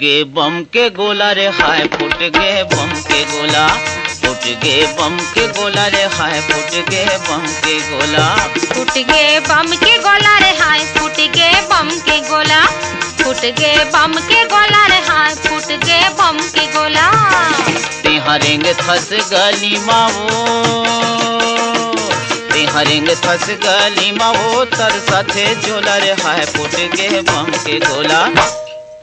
गे बम के गोला रे हाय, फुट गे बम के गोला, फुट गे बम के गोला रे हाय, फुट गे बम के गोला, फुट गे बम के गोला रे हाय, फुट गे बम के गोला, फुट गे बम के गोला रे हाय, फुट गे बम के गोला। तिहरेंगे थस गली मावो, तिहरेंगे थस गली मावो, तर साथे जोला रे हाय, फुट गे बम के गोला,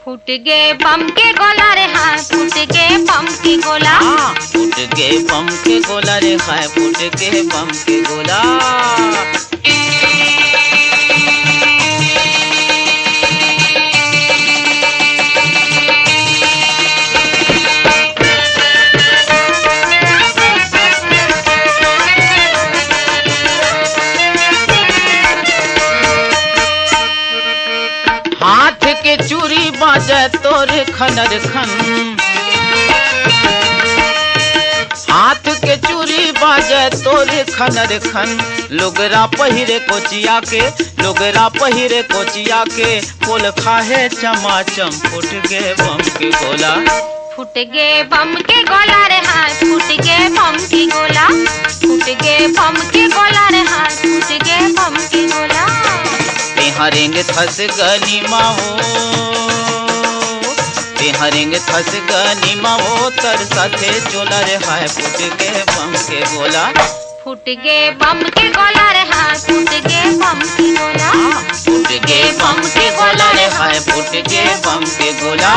फुट गे बम के गोला रे हाय, फुट गे बम के गोला, फुट गे बम के गोला रे हाय, फुट गे बम के गोला। हाथ के चूड़ी बाजे तोर खनर खन, हाथ के चूड़ी बाजे तोर खनर खन, लोगरा पहिरे कोचिया के, लोगरा पहिरे कोचिया के, पोल खाहे चमाचम, फुट गे बम के गोला, फुट गे बम के गोला रे हाय, फुट गे बम के गोला, फुट गे बम के गोला रे हाय, फुट गे बम के गोला। तिहरेंगे थस गली मावो, तिहरेंगे थस गली मावो, तर साथे जोला रे हाय, फुट गे बम के गोला, फुट गे बम के गोला रे हाय, फुट गे बम के गोला, फुट गे बम के गोला रे हाय, फुट गे बम के गोला।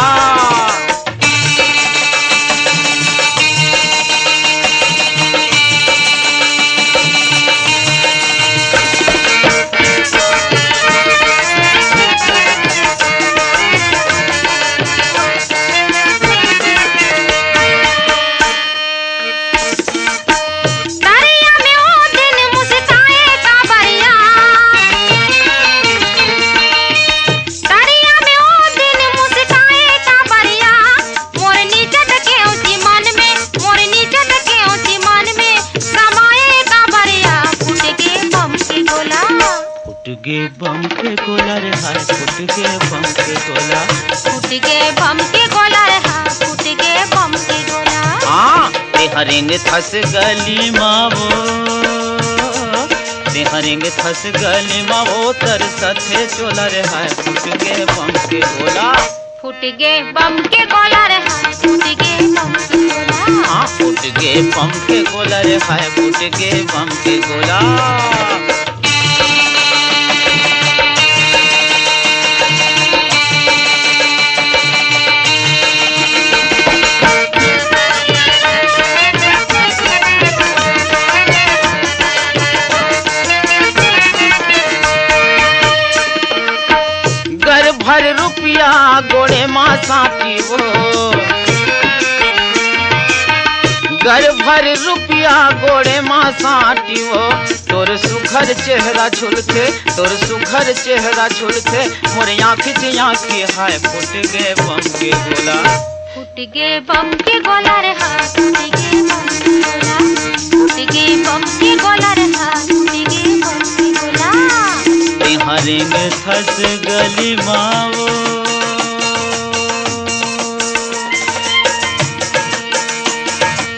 फुट गे बम के गोला रे हाय, फुट गे बम के गोला, फुट गे बम के गोला रे हाय, फुट गे बम के गोला। तिहरेंगे थस गली मावो, तिहरेंगे थस गली मावो, तर साथे जोला रे हाय, फुट गे बम के गोला, फुट गे बम के गोला रे हाय, फुट गे बम के गोला, फुट गे बम के गोला रे हाय, फुट गे बम के गोला। घर भर रुपया गोड़े माँ साटी वो, घर भर रुपया गोड़े माँ साटी वो, तोर सुघर चेहरा झुलते, तोर सुघर चेहरा झुलते, मोर आँख से आँखी हाय, फुट गे बम के गोला, फुट गे बम के गोला रे हाय, फुट गे बम के गोला, फुट गे बम के गोला रे हाय, फुट गे बम के गोला। तिहरेंगे थस गली मावो,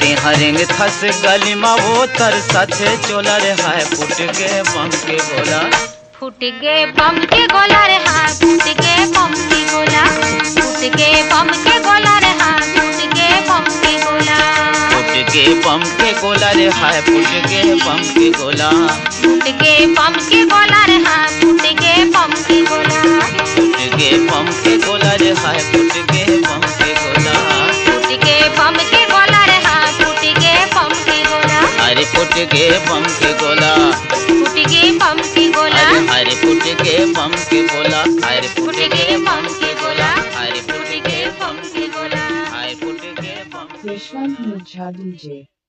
तिहरेंगे थस गली मावो, तर साथे चोला रे हाय, फुट गे बम के गोला, फुट गे बम के गोला रे हाय, फुट गे बम के गोला, फुट गे बम के गोला रे हाय, फुट गे बम के गोला, फुट गे बम के गोला रे हाय, फुट गे बम के गोला, फुट गे बम के गोला रे हाय, फुट गे बम के गोला, फुट गे बम के गोला रे हाय, फुट गे बम के गोला, फुट गे बम के गोला रे हाय, फुट गे बम के गोला, अरे फुट गे बम के गोला, फुट गे बम के गोला, अरे फुट गे बम के गोला, अरे फुट गे बम के गोला, अरे फुट गे बम के गोला। अरे फुट गे बम। Vishwan Mujha DJ.